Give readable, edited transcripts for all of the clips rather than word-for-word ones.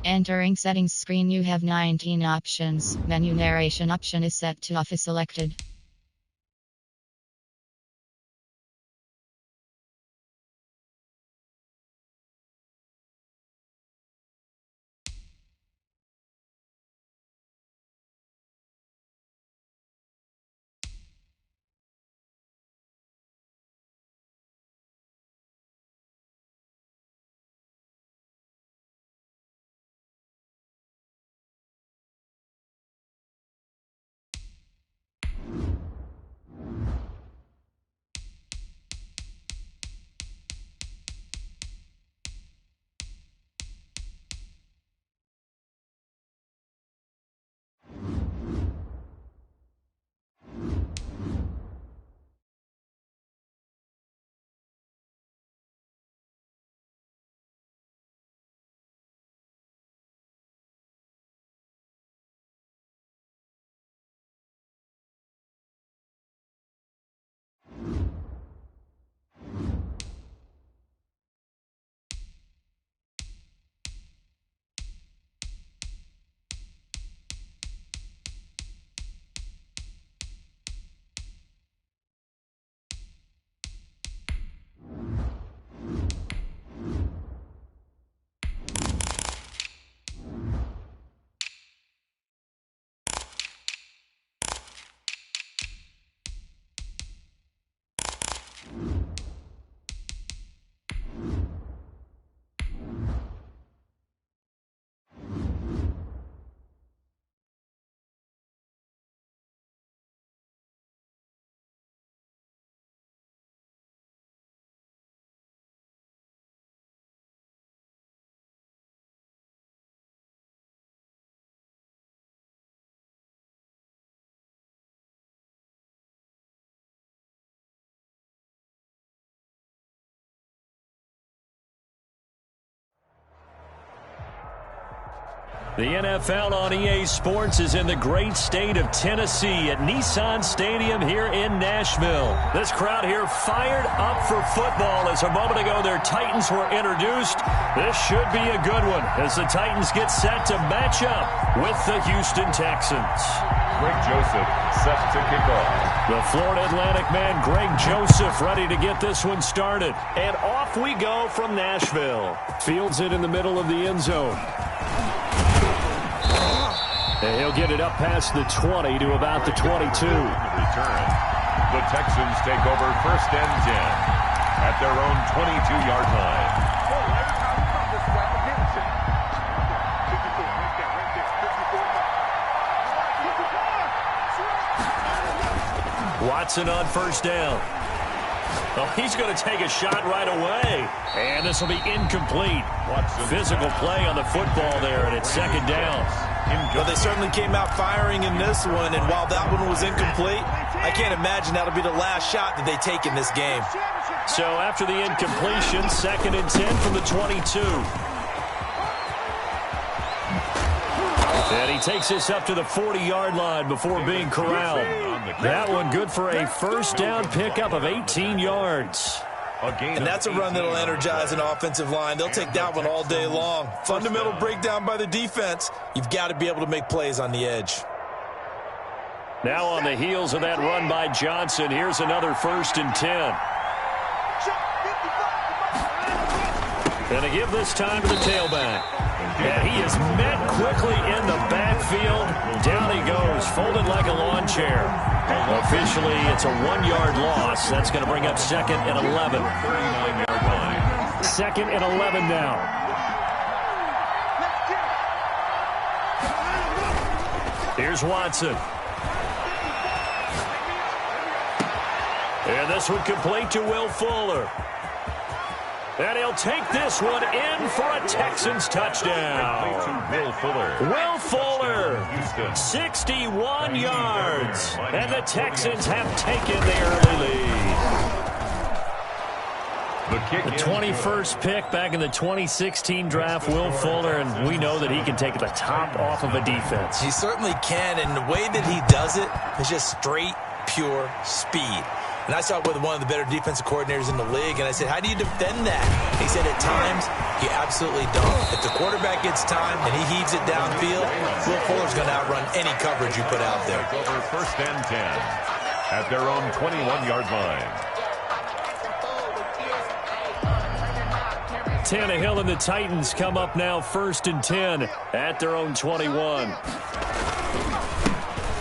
Entering settings screen, you have 19 options. Menu narration option is set to off is selected. The NFL on EA Sports is in the great state of Tennessee at Nissan Stadium here in Nashville. This crowd here fired up for football as a moment ago their Titans were introduced. This should be a good one as the Titans get set to match up with the Houston Texans. Greg Joseph set to kick off. The Florida Atlantic man Greg Joseph ready to get this one started. And off we go from Nashville. Fields it in the middle of the end zone. And he'll get it up past the 20 to about the 22. Return. The Texans take over 1st and 10 at their own 22-yard line. Watson on 1st down. Oh, he's going to take a shot right away. And this will be incomplete. Watson. Physical play on the football there, and it's 2nd down. Well, they certainly came out firing in this one, and while that one was incomplete, I can't imagine that'll be the last shot that they take in this game. So after the incompletion, 2nd and 10 from the 22. And he takes this up to the 40-yard line before being corralled. That one good for a 1st down pickup of 18 yards. And that's a run that'll energize an offensive line. They'll take that one all day long. Fundamental breakdown by the defense. You've got to be able to make plays on the edge. Now on the heels of that run by Johnson, here's another 1st and 10. And they give this time to the tailback. And he is met quickly in the backfield. Down he goes, folded like a lawn chair. Officially, it's a 1-yard loss. That's going to bring up 2nd and 11. 39-yard line. 2nd and 11 now. Here's Watson. And this one complete to Will Fuller. And he'll take this one in for a Texans touchdown. Will Fuller. Will Fuller, 61 yards. And the Texans have taken the early lead. The 21st pick back in the 2016 draft, Will Fuller, and we know that he can take the top off of a defense. He certainly can, and the way that he does it is just straight, pure speed. And I saw it with one of the better defensive coordinators in the league, and I said, how do you defend that? He said, at times, you absolutely don't. If the quarterback gets time and he heaves it downfield, Will Fuller's going to outrun any coverage you put out there. Over first and 10 at their own 21-yard line. Tannehill and the Titans come up now first and 10 at their own 21.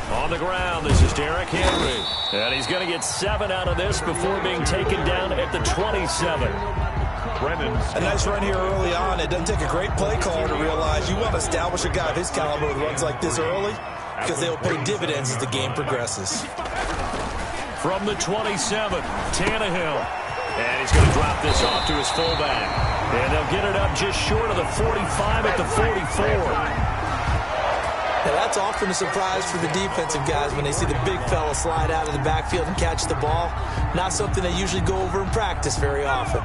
On the ground, this is Derrick Henry. And he's going to get 7 out of this before being taken down at the 27. A nice run here early on. It doesn't take a great play caller to realize you want to establish a guy of his caliber with runs like this early because they'll pay dividends as the game progresses. From the 27, Tannehill. And he's going to drop this off to his fullback. And they'll get it up just short of the 45 at the 44. Now that's often a surprise for the defensive guys when they see the big fella slide out of the backfield and catch the ball. Not something they usually go over in practice very often.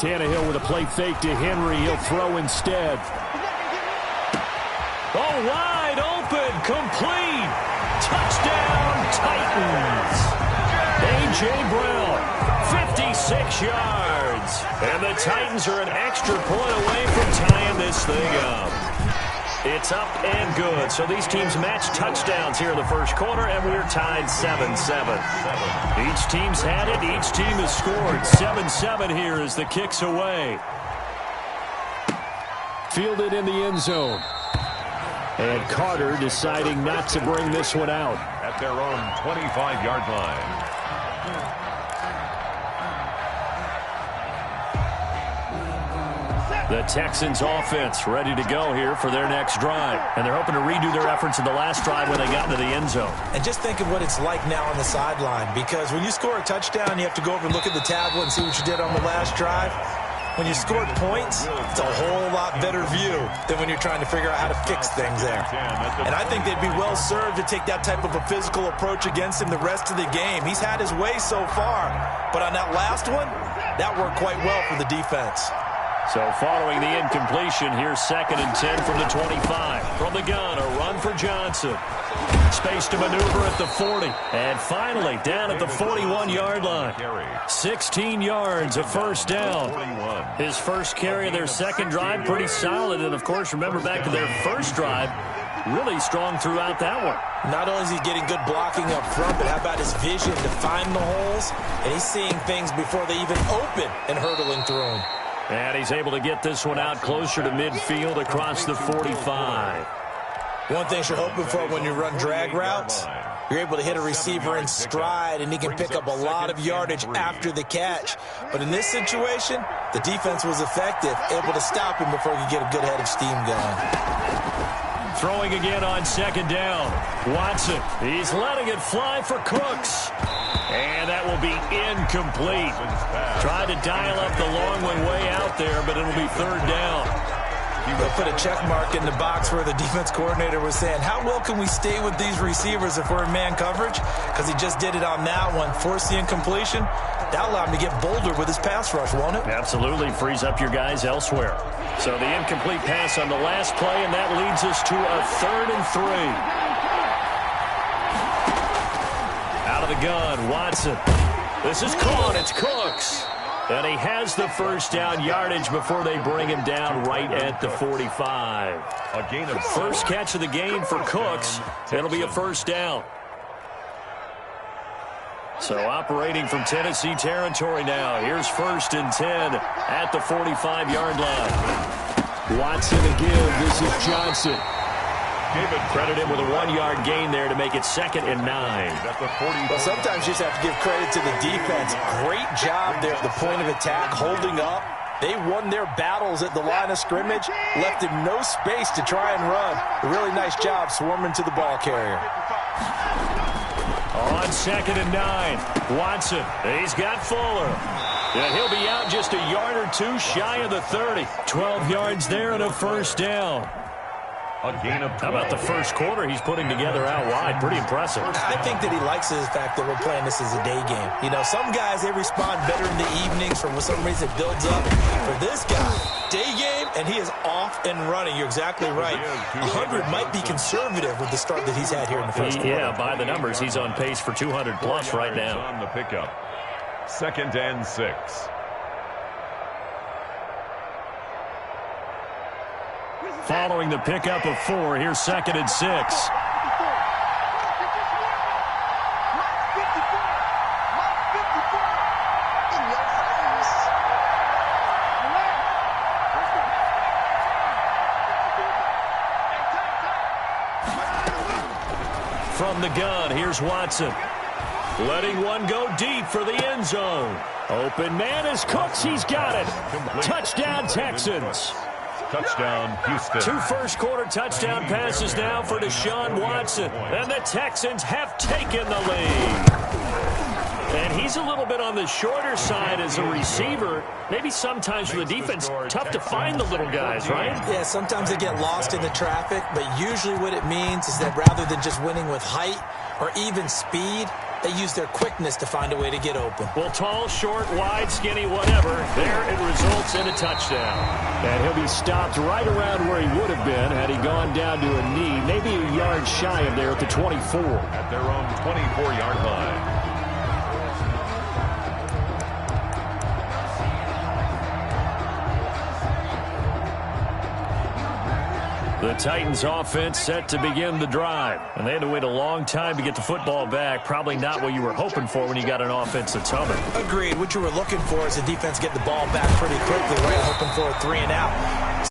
Tannehill with a play fake to Henry. He'll throw instead. Oh, wide open, complete. Touchdown, Titans. A.J. Brown, 56 yards. And the Titans are an extra point away from tying this thing up. It's up and good. So these teams match touchdowns here in the first quarter, and we're tied 7-7. Each team's had it. Each team has scored. 7-7 here as the kick's away. Fielded in the end zone. And Carter deciding not to bring this one out. At their own 25-yard line. The Texans offense ready to go here for their next drive. And they're hoping to redo their efforts in the last drive when they got into the end zone. And just think of what it's like now on the sideline, because when you score a touchdown, you have to go over and look at the tablet and see what you did on the last drive. When you scored points, it's a whole lot better view than when you're trying to figure out how to fix things there. And I think they'd be well served to take that type of a physical approach against him the rest of the game. He's had his way so far, but on that last one, that worked quite well for the defense. So following the incompletion, here's 2nd and 10 from the 25. From the gun, a run for Johnson. Space to maneuver at the 40. And finally, down at the 41-yard line. 16 yards, a first down. His first carry of their second drive, pretty solid. And, of course, remember back to their first drive, really strong throughout that one. Not only is he getting good blocking up front, but how about his vision to find the holes? And he's seeing things before they even open and hurtling through them. And he's able to get this one out closer to midfield across the 45. One thing you're hoping for when you run drag routes, you're able to hit a receiver in stride, and he can pick up a lot of yardage after the catch. But in this situation, the defense was effective, able to stop him before he could get a good head of steam going. Throwing again on 2nd down. Watson, he's letting it fly for Cooks. And that will be incomplete. Tried to dial up the long one way out there, but it'll be 3rd down. They'll put a check mark in the box where the defense coordinator was saying, how well can we stay with these receivers if we're in man coverage? Because he just did it on that one, forced the incompletion. That'll allow him to get bolder with his pass rush, won't it? Absolutely, frees up your guys elsewhere. So the incomplete pass on the last play, and that leads us to a 3rd and 3. Out of the gun, Watson. This is caught. It's Cooks. And he has the first down yardage before they bring him down right at the 45. A gain of first catch of the game for Cooks. It'll be a first down. So operating from Tennessee territory now. Here's 1st and 10 at the 45-yard line. Watson again. This is Johnson. Credit him with a 1-yard gain there to make it 2nd and 9. Well, sometimes you just have to give credit to the defense. Great job there at the point of attack, holding up. They won their battles at the line of scrimmage, left him no space to try and run. A really nice job swarming to the ball carrier. On 2nd and 9, Watson. He's got Fuller. And he'll be out just a yard or two shy of the 30. 12 yards there and a first down. A gain of 12. How about the first quarter he's putting together out wide? Pretty impressive. I think that he likes the fact that we're playing this as a day game. You know, some guys, they respond better in the evenings for some reason it builds up. For this guy, day game, and he is off and running. You're exactly right. 100 might be conservative with the start that he's had here in the first quarter. Yeah, by the numbers, he's on pace for 200 plus right now. On the pickup. 2nd and 6. Following the pickup of 4, here's 2nd and 6. From the gun, here's Watson. Letting one go deep for the end zone. Open man is Cooks. He's got it. Touchdown, Texans. Touchdown, Houston. 2 first-quarter touchdown passes now for Deshaun Watson. And the Texans have taken the lead. And he's a little bit on the shorter side as a receiver. Maybe sometimes for the defense, tough to find the little guys, right? Yeah, sometimes they get lost in the traffic, but usually what it means is that rather than just winning with height or even speed, they use their quickness to find a way to get open. Well, tall, short, wide, skinny, whatever, there it results in a touchdown. And he'll be stopped right around where he would have been had he gone down to a knee, maybe a yard shy of there at the 24. At their own 24-yard line. The Titans offense set to begin the drive. And they had to wait a long time to get the football back. Probably not what you were hoping for when you got an offense that's humming. Agreed. What you were looking for is the defense get the ball back pretty quickly, right? Hoping for a 3 and out.